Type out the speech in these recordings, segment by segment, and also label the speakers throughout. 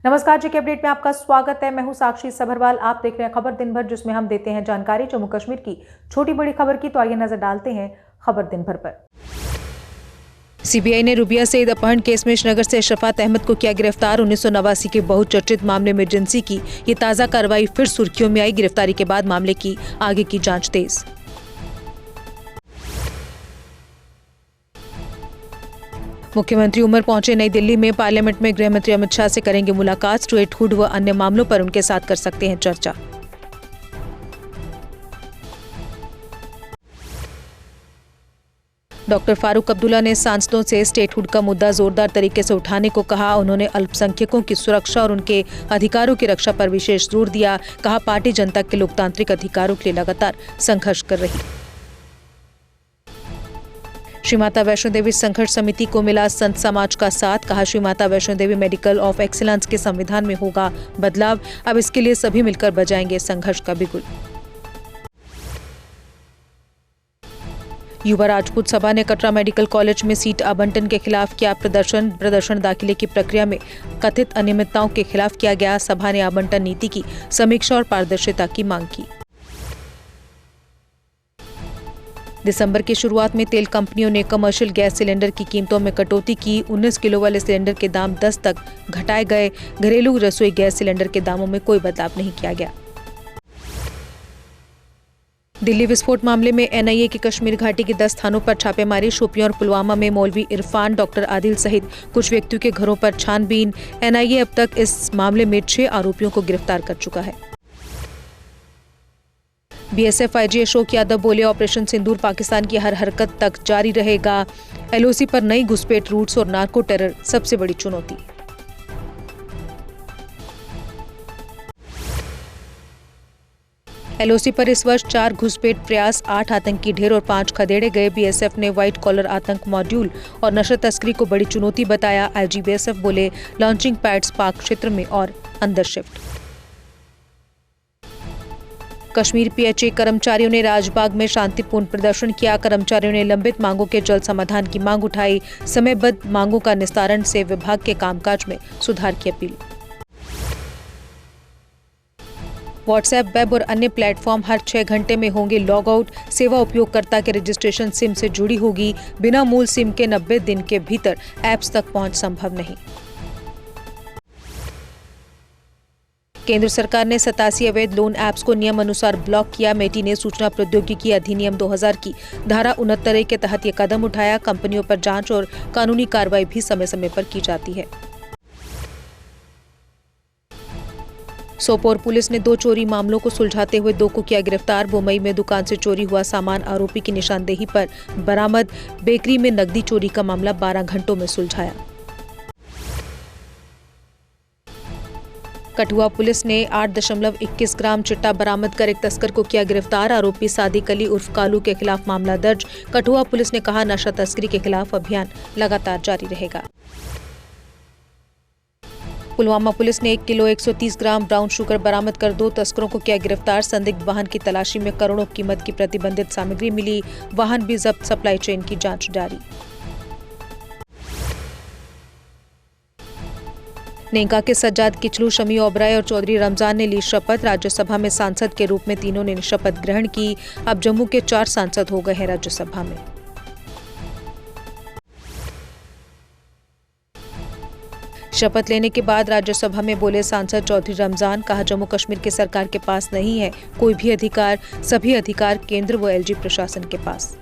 Speaker 1: नमस्कार जी के अपडेट में आपका स्वागत है। मैं हूं साक्षी सभरवाल। आप देख रहे हैं खबर दिन भर, जिसमें हम देते हैं जानकारी जम्मू कश्मीर की छोटी बड़ी खबर की। तो आइए नजर डालते हैं खबर दिन भर पर।
Speaker 2: सीबीआई ने रूबिया सईद अपहरण केस में श्रीनगर से शफात अहमद को किया गिरफ्तार। 1989 के बहुचर्चित मामले में एजेंसी की ये ताजा कार्रवाई फिर सुर्खियों में आई। गिरफ्तारी के बाद मामले की आगे की जांच तेज। मुख्यमंत्री उमर पहुंचे नई दिल्ली में। पार्लियामेंट में गृह मंत्री अमित शाह से करेंगे मुलाकात। स्टेटहुड व अन्य मामलों पर उनके साथ कर सकते हैं चर्चा। डॉक्टर फारूक अब्दुल्ला ने सांसदों से स्टेटहुड का मुद्दा जोरदार तरीके से उठाने को कहा। उन्होंने अल्पसंख्यकों की सुरक्षा और उनके अधिकारों की रक्षा पर विशेष जोर दिया। कहा, पार्टी जनता के लोकतांत्रिक अधिकारों के लिए लगातार संघर्ष कर रही। श्री माता वैष्णो देवी संघर्ष समिति को मिला संत समाज का साथ। कहा, Shri Mata Vaishno Devi medical of excellence के संविधान में होगा बदलाव। अब इसके लिए सभी मिलकर बजाएंगे संघर्ष का बिगुल। युवा राजपूत सभा ने कटरा मेडिकल कॉलेज में सीट आवंटन के खिलाफ किया प्रदर्शन दाखिले की प्रक्रिया में कथित अनियमितताओं के खिलाफ किया गया। सभा ने आवंटन नीति की समीक्षा और पारदर्शिता की मांग की। दिसंबर की शुरुआत में तेल कंपनियों ने कमर्शियल गैस सिलेंडर की कीमतों में कटौती की। 19 किलो वाले सिलेंडर के दाम 10 तक घटाए गए। घरेलू रसोई गैस सिलेंडर के दामों में कोई बदलाव नहीं किया गया। दिल्ली विस्फोट मामले में एनआईए की कश्मीर घाटी के 10 स्थानों पर छापेमारी। शोपियां और पुलवामा में मौलवी इरफान, डॉक्टर आदिल सहित कुछ व्यक्तियों के घरों पर छानबीन। एनआईए अब तक इस मामले में 6 आरोपियों को गिरफ्तार कर चुका है। बीएसएफ आईजी अशोक यादव बोले, ऑपरेशन सिंदूर पाकिस्तान की हर हरकत तक जारी रहेगा। एलओसी पर नई घुसपैठ रूट्स और नार्को टेरर सबसे बड़ी चुनौती। एलओसी पर इस वर्ष 4 घुसपैठ प्रयास, 8 आतंकी ढेर और 5 खदेड़े गए। बीएसएफ ने व्हाइट कॉलर आतंक मॉड्यूल और नशा तस्करी को बड़ी चुनौती बताया। आईजी बीएसएफ बोले, लॉन्चिंग पैड्स पाक क्षेत्र में और अंदर शिफ्ट। कश्मीर पीएचए कर्मचारियों ने राजबाग में शांतिपूर्ण प्रदर्शन किया। कर्मचारियों ने लंबित मांगों के जल्द समाधान की मांग उठाई। समयबद्ध मांगों का निस्तारण से विभाग के कामकाज में सुधार की अपील। व्हाट्सएप, वेब और अन्य प्लेटफॉर्म हर 6 घंटे में होंगे लॉग आउट। सेवा उपयोगकर्ता के रजिस्ट्रेशन सिम से जुड़ी होगी। बिना मूल सिम के 90 दिन के भीतर ऐप्स तक पहुंच संभव नहीं। केंद्र सरकार ने 87 अवैध लोन ऐप्स को नियम अनुसार ब्लॉक किया। मेटी ने सूचना प्रौद्योगिकी अधिनियम 2000 की धारा 69 के तहत ये कदम उठाया। कंपनियों पर जांच और कानूनी कार्रवाई भी समय समय पर की जाती है। सोपोर पुलिस ने 2 चोरी मामलों को सुलझाते हुए 2 को किया गिरफ्तार। मुंबई में दुकान से चोरी हुआ सामान आरोपी की निशानदेही पर बरामद। बेकरी में नकदी चोरी का मामला 12 घंटों में सुलझाया। कठुआ पुलिस ने 8.21 ग्राम चिट्टा बरामद कर एक तस्कर को किया गिरफ्तार। आरोपी सादिक अली उर्फ कालू के खिलाफ मामला दर्ज। कठुआ पुलिस ने कहा, नशा तस्करी के खिलाफ अभियान लगातार जारी रहेगा। पुलवामा पुलिस ने 1 किलो 130 ग्राम ब्राउन शुगर बरामद कर 2 तस्करों को किया गिरफ्तार। संदिग्ध वाहन की तलाशी में करोड़ों कीमत की प्रतिबंधित सामग्री मिली। वाहन भी जब्त। सप्लाई चेन की जांच जारी। नेका के सज्जाद किचलू, शमी ओबराय और चौधरी रमजान ने ली शपथ। राज्यसभा में सांसद के रूप में तीनों ने शपथ ग्रहण की। अब जम्मू के 4 सांसद हो गए हैं राज्यसभा में। शपथ लेने के बाद राज्यसभा में बोले सांसद चौधरी रमजान। कहा, जम्मू कश्मीर की सरकार के पास नहीं है कोई भी अधिकार। सभी अधिकार केंद्र व एलजी प्रशासन के पास।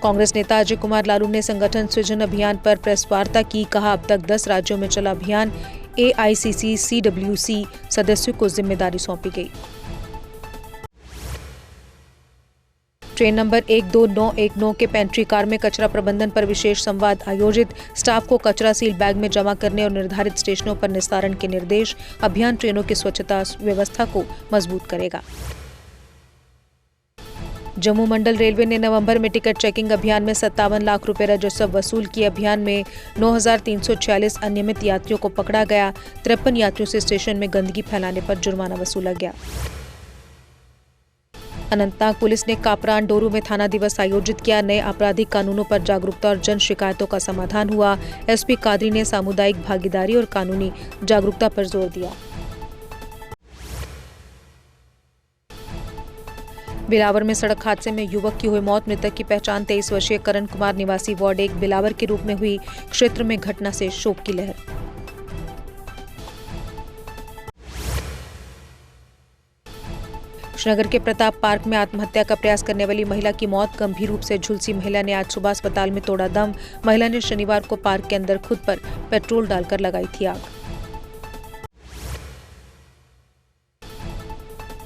Speaker 2: कांग्रेस नेता अजय कुमार लालू ने संगठन सृजन अभियान पर प्रेस वार्ता की। कहा, अब तक 10 राज्यों में चला अभियान। एआईसीसी सीडब्ल्यूसी सदस्यों को जिम्मेदारी सौंपी गई। ट्रेन नंबर 12919 के पेंट्री कार में कचरा प्रबंधन पर विशेष संवाद आयोजित। स्टाफ को कचरा सील बैग में जमा करने और निर्धारित स्टेशनों पर निस्तारण के निर्देश। अभियान ट्रेनों की स्वच्छता व्यवस्था को मजबूत करेगा। जम्मू मंडल रेलवे ने नवंबर में टिकट चेकिंग अभियान में 57 लाख रुपए राजस्व वसूल किए। अभियान में 9346 अनियमित यात्रियों को पकड़ा गया। 53 यात्रियों से स्टेशन में गंदगी फैलाने पर जुर्माना वसूला गया। अनंतनाग पुलिस ने कापरान डोरू में थाना दिवस आयोजित किया। नए आपराधिक कानूनों पर जागरूकता और जन शिकायतों का समाधान हुआ। एसपी कादरी ने सामुदायिक भागीदारी और कानूनी जागरूकता पर जोर दिया। बिलावर में सड़क हादसे में युवक की हुई मौत। मृतक की पहचान 23 वर्षीय करण कुमार निवासी वार्ड 1 बिलावर के रूप में हुई। क्षेत्र में घटना से शोक की लहर। श्रीनगर के प्रताप पार्क में आत्महत्या का प्रयास करने वाली महिला की मौत। गंभीर रूप से झुलसी महिला ने आज सुबह अस्पताल में तोड़ा दम। महिला ने शनिवार को पार्क के अंदर खुद पर पेट्रोल डालकर लगाई थी आग।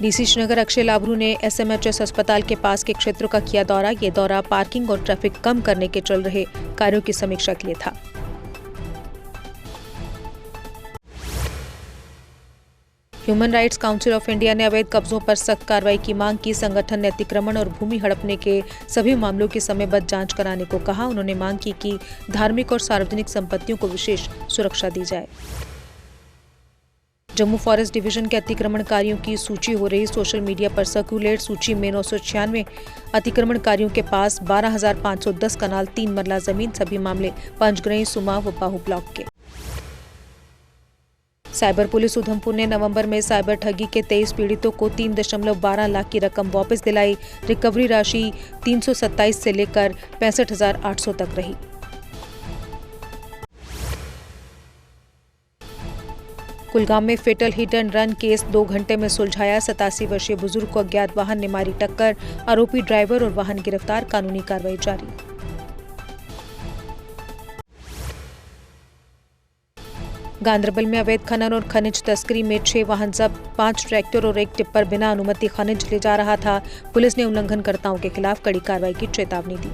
Speaker 2: डीसी श्रीनगर अक्षय लाभरू ने एसएमएचएस अस्पताल के पास के क्षेत्र का किया दौरा। ये दौरा पार्किंग और ट्रैफिक कम करने के चल रहे कार्यों की समीक्षा के लिए था। Human rights council of India ने अवैध कब्जों पर सख्त कार्रवाई की मांग की। संगठन ने अतिक्रमण और भूमि हड़पने के सभी मामलों की समयबद्ध जांच कराने को कहा। उन्होंने मांग की कि धार्मिक और सार्वजनिक संपत्तियों को विशेष सुरक्षा दी जाए। जम्मू फॉरेस्ट डिवीजन के अतिक्रमणकारियों की सूची हो रही सोशल मीडिया पर सर्कुलेट। सूची में 996 अतिक्रमणकारियों के पास 12,510 कनाल 3 मरला जमीन। सभी मामले पंचग्रही, सुमा व बाहू ब्लॉक के। साइबर पुलिस उधमपुर ने नवंबर में साइबर ठगी के 23 पीड़ितों को 3.12 लाख की रकम वापस दिलाई। रिकवरी राशि 327 से लेकर 65,800 तक रही। कुलगाम में fatal hit and run case 2 घंटे में सुलझाया। 87 वर्षीय बुजुर्ग को अज्ञात वाहन ने मारी टक्कर। आरोपी ड्राइवर और वाहन गिरफ्तार। कानूनी कार्रवाई जारी। गांदरबल में अवैध खनन और खनिज तस्करी में 6 वाहन जब्त। 5 ट्रैक्टर और 1 टिप्पर बिना अनुमति खनिज ले जा रहा था। पुलिस ने उल्लंघनकर्ताओं के खिलाफ कड़ी कार्रवाई की चेतावनी दी।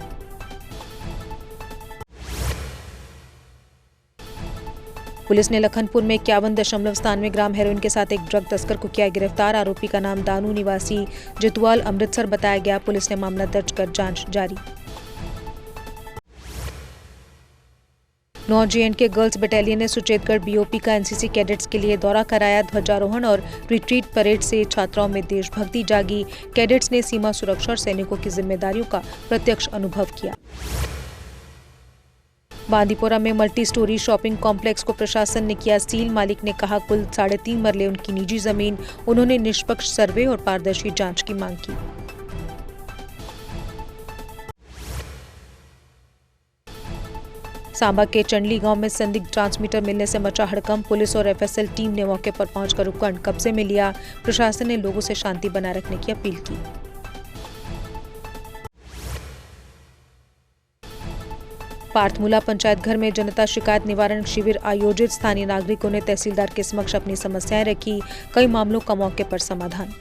Speaker 2: पुलिस ने लखनपुर में 51.97 ग्राम हेरोइन के साथ एक ड्रग तस्कर को किया गिरफ्तार। आरोपी का नाम दानू निवासी जितवाल अमृतसर बताया गया। पुलिस ने मामला दर्ज कर जांच जारी। 9 J&K गर्ल्स बटालियन ने सुचेतगढ़ बीओपी का एनसीसी कैडेट्स के लिए दौरा कराया। ध्वजारोहण और रिट्रीट परेड से छात्राओं में देशभक्ति जागी। कैडेट्स ने सीमा सुरक्षा और सैनिकों की जिम्मेदारियों का प्रत्यक्ष अनुभव किया। बांदीपोरा में मल्टी स्टोरी शॉपिंग कॉम्प्लेक्स को प्रशासन ने किया सील। मालिक ने कहा कुल 3.5 मरले उनकी निजी जमीन। उन्होंने निष्पक्ष सर्वे और पारदर्शी जांच की मांग की। सांबा के चंडली गांव में संदिग्ध ट्रांसमीटर मिलने से मचा हड़कंप। पुलिस और एफएसएल टीम ने मौके पर पहुंचकर उपकरण कब्जे में लिया। प्रशासन ने लोगों से शांति बनाए रखने की अपील की। पार्थमूला पंचायत घर में जनता शिकायत निवारण शिविर आयोजित। स्थानीय नागरिकों ने तहसीलदार के समक्ष अपनी समस्याएं रखी। कई मामलों का मौके पर समाधान।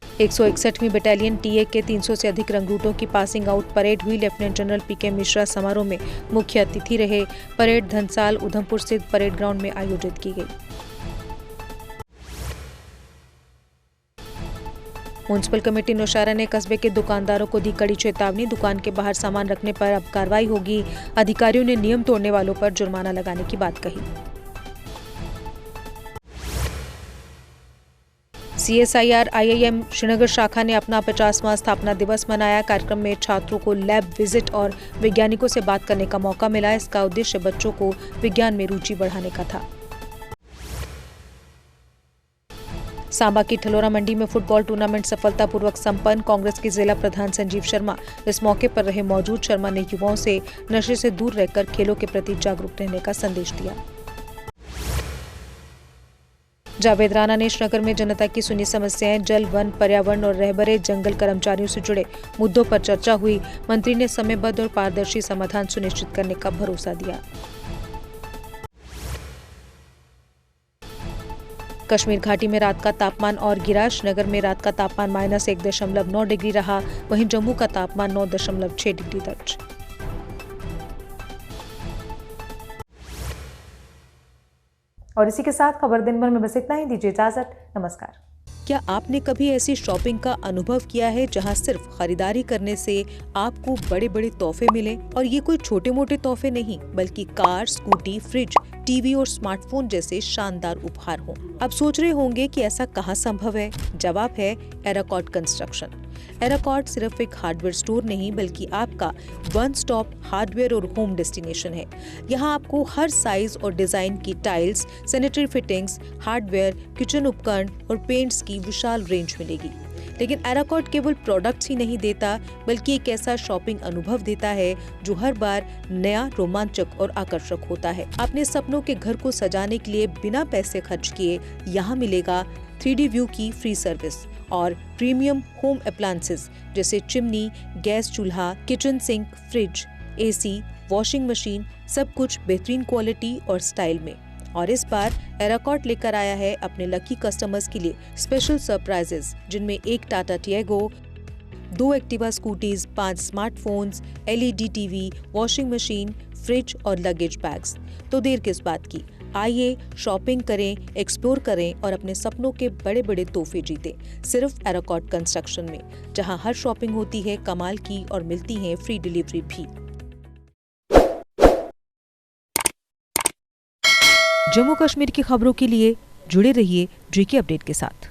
Speaker 2: एक 161वीं बटालियन टीए के 300 से अधिक रंगरूटों की पासिंग आउट परेड हुई। लेफ्टिनेंट जनरल पीके मिश्रा समारोह में मुख्य अतिथि रहे। परेड धनसाल उधमपुर स्थित परेड ग्राउंड में आयोजित की गई। म्युनिसिपल कमेटी नौशहरा ने कस्बे के दुकानदारों को दी कड़ी चेतावनी। दुकान के बाहर सामान रखने पर अब कार्रवाई होगी। अधिकारियों ने नियम तोड़ने वालों पर जुर्माना लगाने की बात कही। CSIR IIM श्रीनगर शाखा ने अपना 50वां स्थापना दिवस मनाया। कार्यक्रम में छात्रों को लैब विजिट और वैज्ञानिकों से बात करने का मौका मिला। इसका उद्देश्य बच्चों को विज्ञान में रुचि बढ़ाने का था। सांबा की ठलोरा मंडी में फुटबॉल टूर्नामेंट सफलतापूर्वक संपन्न। कांग्रेस के जिला प्रधान संजीव शर्मा इस मौके पर रहे मौजूद। शर्मा ने युवाओं से नशे से दूर रहकर खेलों के प्रति जागरूक रहने का संदेश दिया। जावेद राणा ने श्रीनगर में जनता की सुनी समस्याएं। जल, वन, पर्यावरण और रहबरे जंगल कर्मचारियों से जुड़े मुद्दों पर चर्चा हुई। मंत्री ने समयबद्ध और पारदर्शी समाधान सुनिश्चित करने का भरोसा दिया। कश्मीर घाटी में रात का तापमान और गिरा। श्रीनगर में रात का तापमान -1.9 डिग्री रहा। वहीं जम्मू का तापमान 9.6 डिग्री दर्ज।
Speaker 1: और इसी के साथ खबर दिन भर में बस इतना ही। दीजिए इजाजत। नमस्कार।
Speaker 2: क्या आपने कभी ऐसी शॉपिंग का अनुभव किया है जहां सिर्फ खरीदारी करने से आपको बड़े बड़े तोहफे मिले? और ये कोई छोटे मोटे तोहफे नहीं, बल्कि कार, स्कूटी, फ्रिज, टीवी और स्मार्टफोन जैसे शानदार उपहार हों। अब सोच रहे होंगे कि ऐसा कहाँ संभव है? जवाब है एराकॉट कंस्ट्रक्शन। एराकॉट सिर्फ एक हार्डवेयर स्टोर नहीं बल्कि आपका वन स्टॉप हार्डवेयर और होम डेस्टिनेशन है। यहाँ आपको हर साइज और डिजाइन की tiles, sanitary fittings, hardware, kitchen उपकरण और पेंट्स की विशाल रेंज मिलेगी। लेकिन एराकॉट केवल प्रोडक्ट्स ही नहीं देता बल्कि एक ऐसा शॉपिंग अनुभव देता है जो हर बार नया, रोमांचक और आकर्षक होता है। अपने सपनों के घर को सजाने के लिए बिना पैसे खर्च किए यहाँ मिलेगा 3D व्यू की फ्री सर्विस और प्रीमियम होम अप्लायंसेस जैसे चिमनी, गैस चूल्हा, kitchen sink, fridge, AC, washing machine, सब कुछ बेहतरीन क्वालिटी और स्टाइल में। और इस बार एराकॉट लेकर आया है अपने लकी कस्टमर्स के लिए स्पेशल सरप्राइजेस, जिनमें एक Tata Tiago, 2 Activa scooties, 5 smartphones, LED TV, washing machine, fridge और लगेज बैग्स। तो देर किस बात की, आइए शॉपिंग करें, एक्सप्लोर करें और अपने सपनों के बड़े बड़े तोहफे जीतें सिर्फ एराकॉट कंस्ट्रक्शन में, जहां हर शॉपिंग होती है कमाल की और मिलती है फ्री डिलीवरी भी। जम्मू कश्मीर की खबरों के लिए जुड़े रहिए GK अपडेट के साथ।